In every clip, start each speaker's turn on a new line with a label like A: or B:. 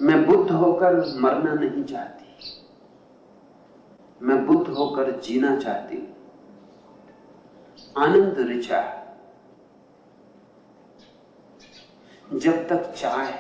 A: मैं बुद्ध होकर मरना नहीं चाहती, मैं बुद्ध होकर जीना चाहती हूं। आनंद ऋचा, जब तक चाह,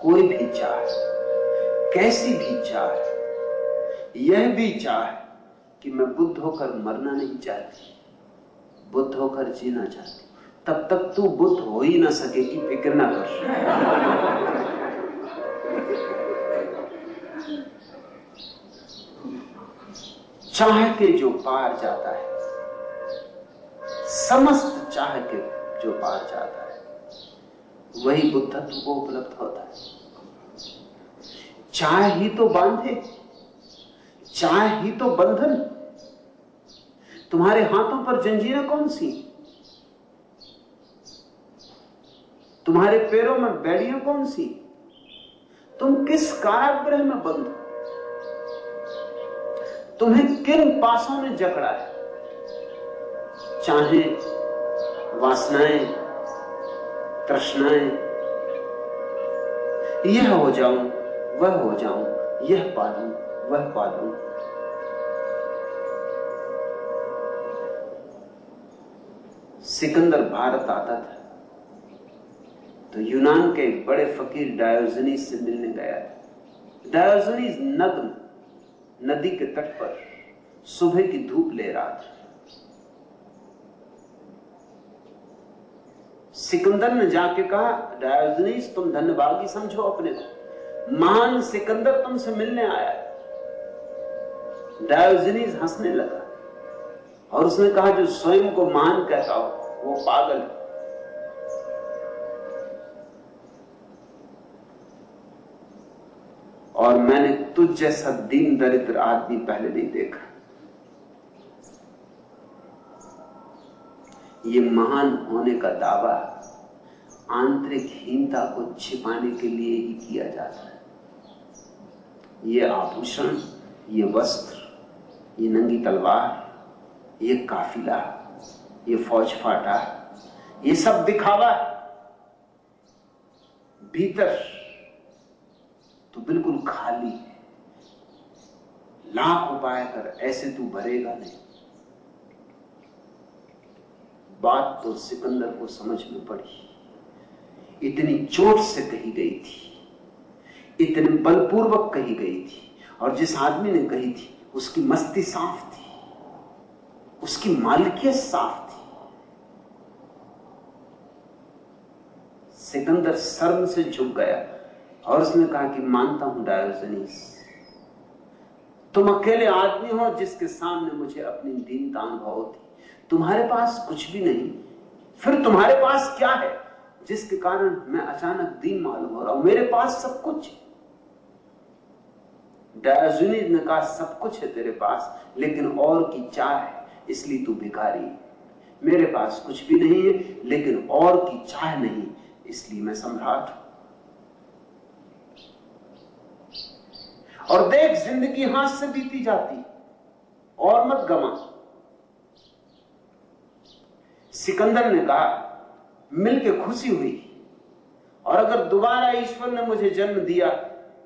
A: कोई भी चाह, कैसी भी चाह, यह भी चाह कि मैं बुद्ध होकर मरना नहीं चाहती, बुद्ध होकर जीना चाहती, तब तक तू बुद्ध हो ही ना सकेगी, फिक्र ना कर। चाह के जो पार जाता है, समस्त चाह के जो पार जाता है, वही बुद्धत्व को उपलब्ध होता है। चाह ही तो बांधे, चाह ही तो बंधन। तुम्हारे हाथों पर जंजीरें कौन सी, तुम्हारे पैरों में बेड़ियां कौन सी, तुम किस कारागृह में बंद हो, तुम्हें किन पासों ने जकड़ा है। चाहे वासनाएं, तृष्णाएं, यह हो जाऊं, वह हो जाऊं, यह पालूं, वह पालूं। सिकंदर भारत आता था तो यूनान के एक बड़े फकीर डायोजनीस से मिलने गया था। डायोजनीस नग्न नदी के तट पर सुबह की धूप ले रहा था। सिकंदर ने जाके कहा, डायोजनीस तुम धन्यभागी समझो अपने को, महान सिकंदर तुमसे मिलने आया। डायोजनीस हंसने लगा और उसने कहा, जो स्वयं को महान कहता हो वो पागल है। और मैंने तुझ जैसा दीन दरिद्र आदमी पहले नहीं देखा। ये महान होने का दावा आंतरिक हीनता को छिपाने के लिए ही किया जाता है। ये आभूषण, ये वस्त्र, ये नंगी तलवार, ये काफिला, ये फौज फाटा, ये सब दिखावा है। भीतर तो बिल्कुल खाली है। लाख उपाय कर ऐसे तू भरेगा नहीं। बात तो सिकंदर को समझ में पड़ी। इतनी चोट से कही गई थी, इतने बलपूर्वक कही गई थी, और जिस आदमी ने कही थी उसकी मस्ती साफ थी, उसकी मालिकियत साफ थी। सिकंदर शर्म से झुक गया और उसने कहा कि मानता हूं डायोजनीस, तुम अकेले आदमी हो जिसके सामने मुझे अपनी दीनता अनुभव होती। तुम्हारे पास कुछ भी नहीं, फिर तुम्हारे पास क्या है जिसके कारण मैं अचानक दीन मालूम हो रहा हूं? मेरे पास सब कुछ। डायोजनीस ने कहा, सब कुछ है तेरे पास, लेकिन और की चाह है, इसलिए तू भिखारी है। मेरे पास कुछ भी नहीं है, लेकिन और की चाह नहीं, इसलिए मैं सम्राट हूं। और देख, जिंदगी हाथ से बीती जाती और मत गमा। सिकंदर ने कहा, मिलके खुशी हुई, और अगर दोबारा ईश्वर ने मुझे जन्म दिया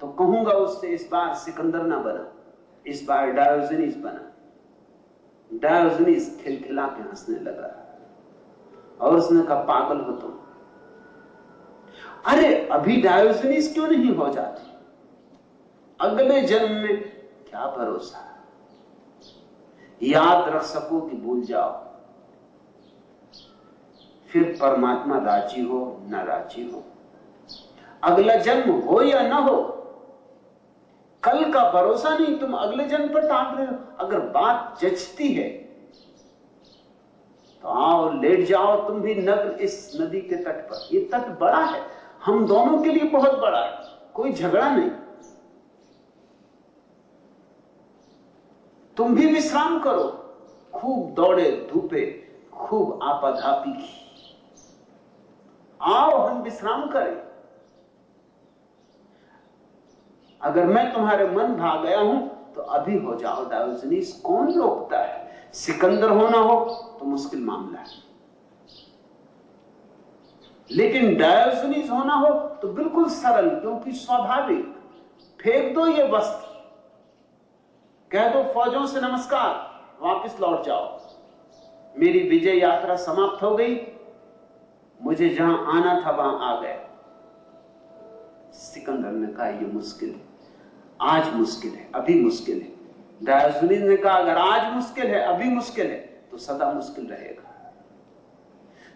A: तो कहूंगा उससे, इस बार सिकंदर ना बना, इस बार डायोजनीस बना। डायोजनीस खिलखिला के हंसने लगा और उसने कहा, पागल हो तुम। अरे अभी डायोजनीस क्यों नहीं हो जाती? अगले जन्म में क्या भरोसा, याद रख सको कि भूल जाओ, फिर परमात्मा राजी हो न राजी हो, अगला जन्म हो या ना हो, कल का भरोसा नहीं। तुम अगले जन्म पर टांग रहे हो। अगर बात जचती है तो आओ, लेट जाओ तुम भी नग्न इस नदी के तट पर। ये तट बड़ा है, हम दोनों के लिए बहुत बड़ा है, कोई झगड़ा नहीं। तुम भी विश्राम करो, खूब दौड़े धूपे, खूब आपाधापी की। आओ हम विश्राम करें। अगर मैं तुम्हारे मन भा गया हूं तो अभी हो जाओ डायोजनीस, कौन रोकता है? सिकंदर होना हो तो मुश्किल मामला है। लेकिन डायोजनीज होना हो तो बिल्कुल सरल, क्योंकि स्वाभाविक। फेंक दो ये वस्त्र, कह दो फौजों से नमस्कार, वापस लौट जाओ, मेरी विजय यात्रा समाप्त हो गई, मुझे जहां आना था वहां आ गए। सिकंदर ने कहा यह मुश्किल है, आज मुश्किल है, अभी मुश्किल है। डायोजनीज ने कहा अगर आज मुश्किल है, अभी मुश्किल है, तो सदा मुश्किल रहेगा।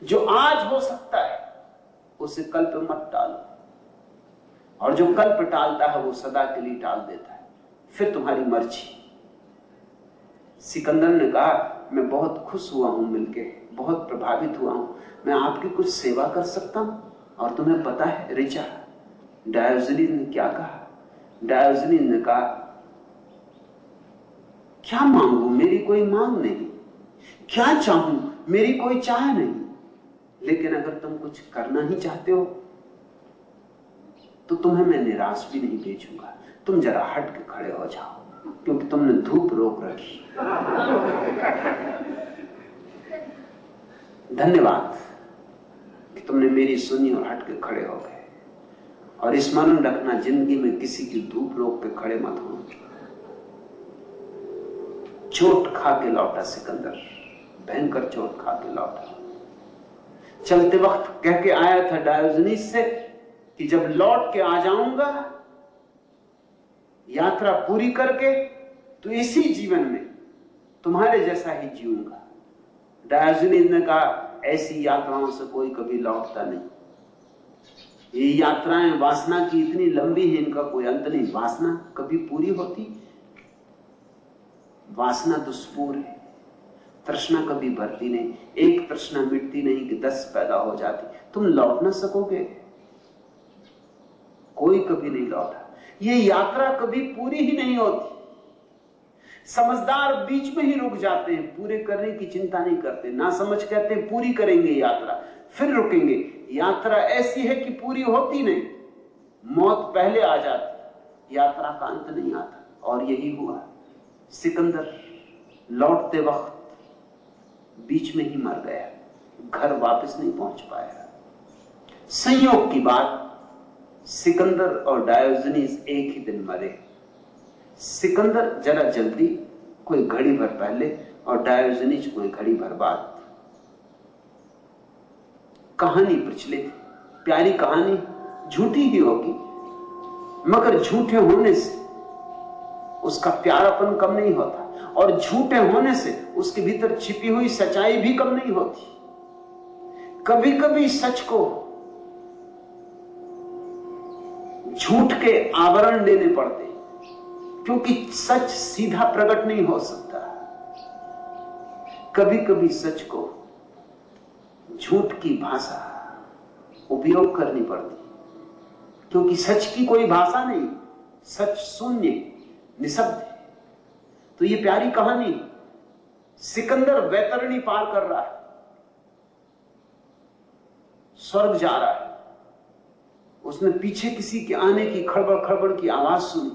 A: जो आज हो सकता है उसे कल पे मत टालो, और जो कल पे टालता है वो सदा के लिए टाल देता है, फिर तुम्हारी मर्जी। सिकंदर ने कहा मैं बहुत खुश हुआ हूं मिलके, बहुत प्रभावित हुआ हूं, मैं आपकी कुछ सेवा कर सकता हूं? और तुम्हें पता है ऋचा, डायोजनीज ने क्या कहा? डायोजनीज ने कहा क्या मांगू, मेरी कोई मांग नहीं, क्या चाहूं, मेरी कोई चाह नहीं, लेकिन अगर तुम कुछ करना ही चाहते हो तो तुम्हें मैं निराश भी नहीं भेजूंगा। तुम जरा हट के खड़े हो जाओ, क्योंकि तुमने धूप रोक रखी। धन्यवाद कि तुमने मेरी सुनी और हट के खड़े हो गए। और स्मरण रखना, जिंदगी में किसी की धूप रोक के खड़े मत हो। चोट खा के लौटा सिकंदर, भयंकर चोट खा के लौटा। चलते वक्त कह के आया था डायोजनीज से कि जब लौट के आ जाऊंगा यात्रा पूरी करके, तो इसी जीवन में तुम्हारे जैसा ही जीऊंगा। डायोजनीज ने कहा ऐसी यात्राओं से कोई कभी लौटता नहीं, ये यात्राएं वासना की इतनी लंबी है, इनका कोई अंत नहीं। वासना कभी पूरी होती? वासना दुष्पूर है, तृष्णा कभी भरती नहीं। एक तृष्णा मिटती नहीं कि 10 पैदा हो जाती। तुम लौट ना सकोगे, कोई कभी नहीं लौटा। ये यात्रा कभी पूरी ही नहीं होती। समझदार बीच में ही रुक जाते हैं, पूरे करने की चिंता नहीं करते। ना समझ कहते हैं पूरी करेंगे यात्रा, फिर रुकेंगे। यात्रा ऐसी है कि पूरी होती नहीं, मौत पहले आ जाती, यात्रा का अंत नहीं आता। और यही हुआ। सिकंदर लौटते वक्त बीच में ही मर गया, घर वापस नहीं पहुंच पाया। संयोग की बात, सिकंदर और डायोजनीज एक ही दिन मरे। सिकंदर जरा जल्दी, कोई घड़ी भर पहले, और डायोजनीज कोई घड़ी भर बाद। कहानी प्रचलित, प्यारी कहानी, झूठी ही होगी, मगर झूठे होने से उसका प्यारापन कम नहीं होता, और झूठे होने से उसके भीतर छिपी हुई सच्चाई भी कम नहीं होती। कभी कभी सच को झूठ के आवरण देने पड़ते, क्योंकि सच सीधा प्रकट नहीं हो सकता। कभी कभी सच को झूठ की भाषा उपयोग करनी पड़ती, क्योंकि सच की कोई भाषा नहीं, सच शून्य निशब्द है। तो ये प्यारी कहानी, सिकंदर वैतरणी पार कर रहा है, स्वर्ग जा रहा है। उसने पीछे किसी के आने की खड़बड़ खड़बड़ की आवाज सुनी,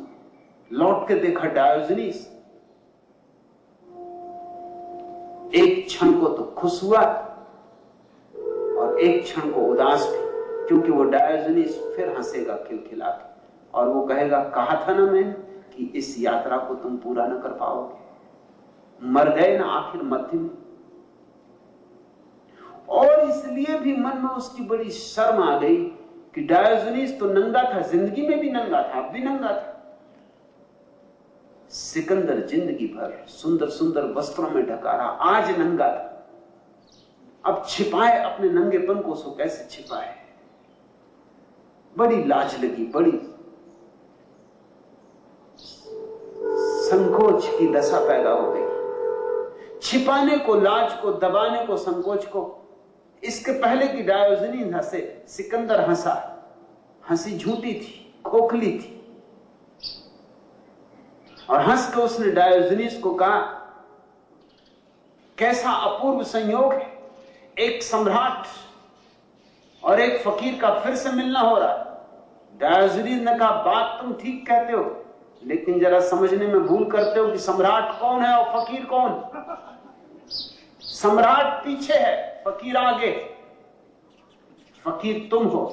A: लौट के देखा डायोजनीज। एक क्षण को तो खुश हुआ और एक क्षण को उदास भी, क्योंकि वो डायोजनीज फिर हंसेगा खिलखिला के, और वो कहेगा कहा था ना मैंने कि इस यात्रा को तुम पूरा न कर पाओगे। मर गए ना आखिर मध्य में। और इसलिए भी मन में उसकी बड़ी शर्म आ गई कि डायोजनीज तो नंगा था, जिंदगी में भी नंगा था, अब भी नंगा था। सिकंदर जिंदगी भर सुंदर सुंदर वस्त्रों में ढका रहा, आज नंगा था। अब छिपाए अपने नंगेपन को, सो कैसे छिपाए? बड़ी लाज लगी, बड़ी संकोच की दशा पैदा हो गई। छिपाने को, लाज को, दबाने को, संकोच को। इसके पहले कि डायोजनीज हंसे, सिकंदर हंसा। हंसी झूठी थी, खोखली थी, और हंस के उसने डायोजनीज को कहा कैसा अपूर्व संयोग है, एक सम्राट और एक फकीर का फिर से मिलना हो रहा है। डायोजनीज ने कहा बात तुम ठीक कहते हो, लेकिन जरा समझने में भूल करते हो कि सम्राट कौन है और फकीर कौन। सम्राट पीछे है, फकीर आगे। फकीर तुम हो,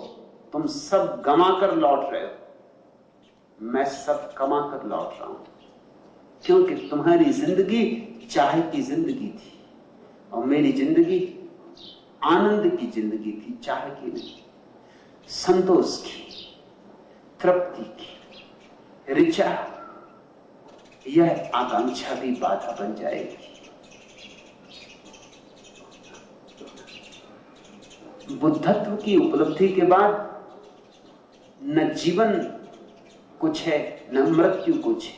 A: तुम सब गंवा कर लौट रहे हो, मैं सब कमा कर लौट रहा हूं, क्योंकि तुम्हारी जिंदगी चाह की जिंदगी थी और मेरी जिंदगी आनंद की जिंदगी थी, चाह की नहीं, संतोष की, तृप्ति की, ऋचा। यह आकांक्षा भी बाधा बन जाएगी। बुद्धत्व की उपलब्धि के बाद न जीवन कुछ है न मृत्यु कुछ है,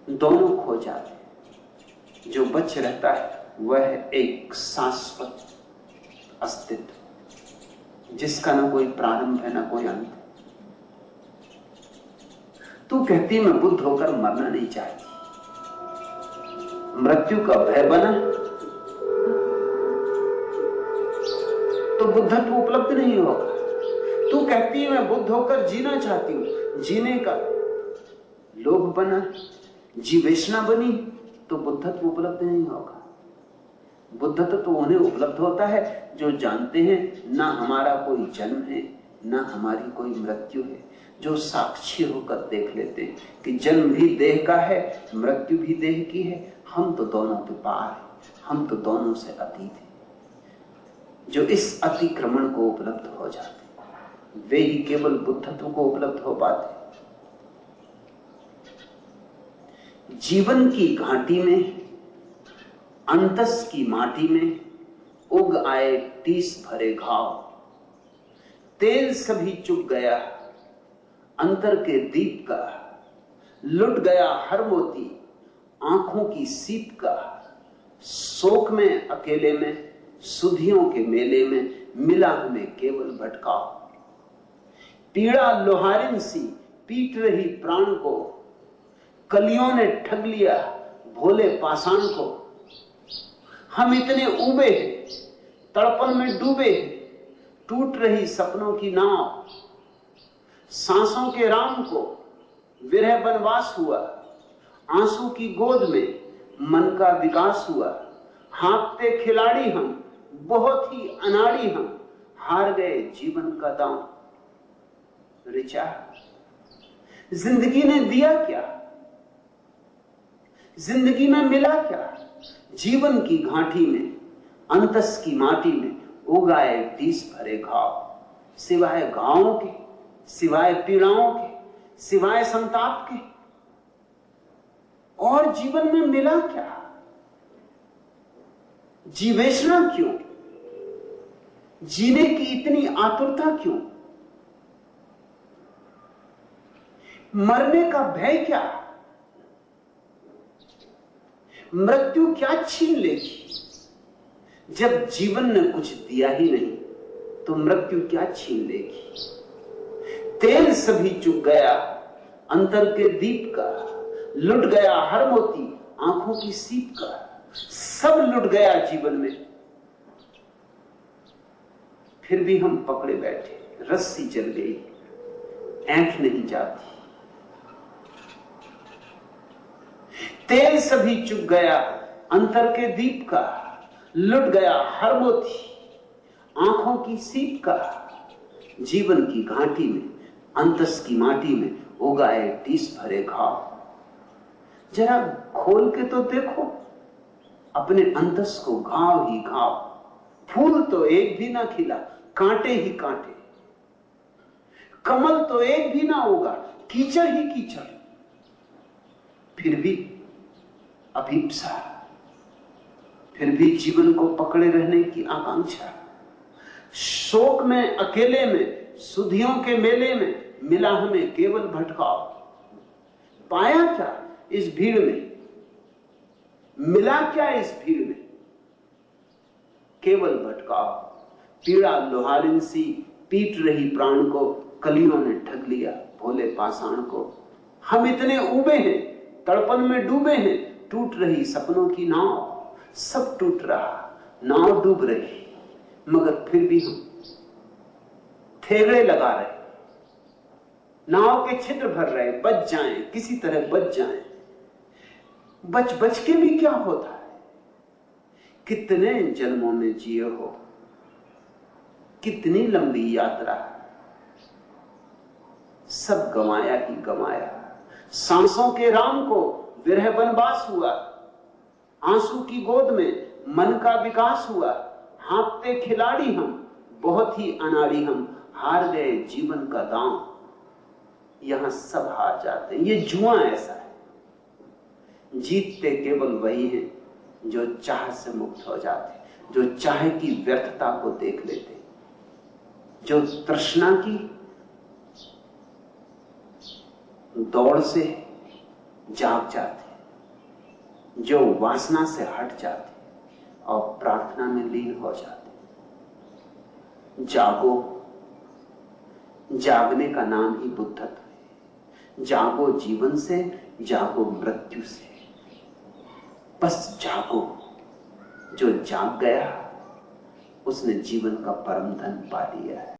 A: दोनों खो जाते। जो बच रहता है वह है एक शाश्वत अस्तित्व जिसका न कोई प्रारंभ है न कोई अंत। तू कहती मैं बुद्ध होकर मरना नहीं चाहती, मृत्यु का भय बना तो बुद्धत्व उपलब्ध नहीं होगा। तू कहती है मैं बुद्ध होकर जीना चाहती हूं, जीने का लोभ बना, जीवेशना बनी तो बुद्धत्व उपलब्ध नहीं होगा। बुद्धत्व तो उन्हें उपलब्ध होता है जो जानते हैं ना हमारा कोई जन्म है ना हमारी कोई मृत्यु है, जो साक्षी होकर देख लेते हैं कि जन्म भी देह का है, मृत्यु भी देह की है, हम तो दोनों के पार हैं, हम तो दोनों से अतीत हैं। जो इस अतिक्रमण को उपलब्ध हो जाते वे ही केवल बुद्धत्व को उपलब्ध हो पाते। जीवन की घाटी में, अंतस की माटी में उग आए 30 भरे घाव, तेल सभी चुक गया अंतर के दीप का, लुट गया हर मोती आंखों की सीप का, शोक में अकेले में सुधियों के मेले में मिला हमें केवल भटकाव, पीड़ा लोहारिन सी पीट रही प्राण को, कलियों ने ठग लिया भोले पाषाण को, हम इतने उबे हैं तड़पन में डूबे हैं, टूट रही सपनों की नाव, सांसों के राम को विरह बनवास हुआ, आंसू की गोद में मन का विकास हुआ, हाँकते खिलाड़ी हम बहुत ही अनाड़ी हम, हार गए जीवन का दांव। ऋचा, जिंदगी ने दिया क्या, जिंदगी में मिला क्या? जीवन की घाटी में, अंतस की माटी में उगाए 30 भरे घाव, सिवाय घावों के, सिवाय पीड़ाओं के, सिवाय संताप के और जीवन में मिला क्या? जीवेशना क्यों? जीने की इतनी आतुरता क्यों? मरने का भय क्या? मृत्यु क्या छीन लेगी? जब जीवन ने कुछ दिया ही नहीं तो मृत्यु क्या छीन लेगी? तेल सभी चुक गया अंतर के दीप का, लुट गया हर मोती आंखों की सीप का, सब लुट गया जीवन में, फिर भी हम पकड़े बैठे, रस्सी जल गई, ऐंठ नहीं जाती। तेल सभी चुक गया अंतर के दीप का, लुट गया हर मोती आंखों की सीप का, जीवन की घाटी में, अंतस की माटी में उगाए 30 भरे घाव। जरा खोल के तो देखो अपने अंतस को, घाव ही घाव, फूल तो एक भी ना खिला, कांटे ही कांटे, कमल तो एक भी ना उगा, कीचड़ ही कीचड़, फिर भी अभीप्सा, फिर भी जीवन को पकड़े रहने की आकांक्षा, शोक में अकेले में सुधियों के मेले में मिला हमें केवल भटकाव। पाया क्या इस भीड़ में? मिला क्या इस भीड़ में? केवल भटकाव, पीड़ा लोहारिन सी पीट रही प्राण को, कलियों ने ठग लिया भोले पाषाण को, हम इतने उबे हैं तड़पन में डूबे हैं, टूट रही सपनों की नाव, सब टूट रहा, नाव डूब रही, मगर फिर भी हम थेगड़े लगा रहे, नाव के छिद्र भर रहे, बच जाएं, किसी तरह बच जाएं। बच बच के भी क्या होता है? कितने जन्मों में जिए हो, कितनी लंबी यात्रा, सब गंवाया ही गंवाया। सांसों के राम को विरह वनवास हुआ, आंसू की गोद में मन का विकास हुआ। हाँपते खिलाड़ी हम, बहुत ही अनाड़ी हम, हार गए जीवन का दांव। यहां सब हार जाते हैं, ये जुआ ऐसा है। जीतते केवल वही हैं जो चाह से मुक्त हो जाते, जो चाह की व्यर्थता को देख लेते, जो तृष्णा की दौड़ से जाग जाते, जो वासना से हट जाते और प्रार्थना में लीन हो जाते। जागो, जागने का नाम ही बुद्धत्व है। जागो जीवन से, जागो मृत्यु से, बस जागो। जो जाग गया उसने जीवन का परम धन पा लिया है।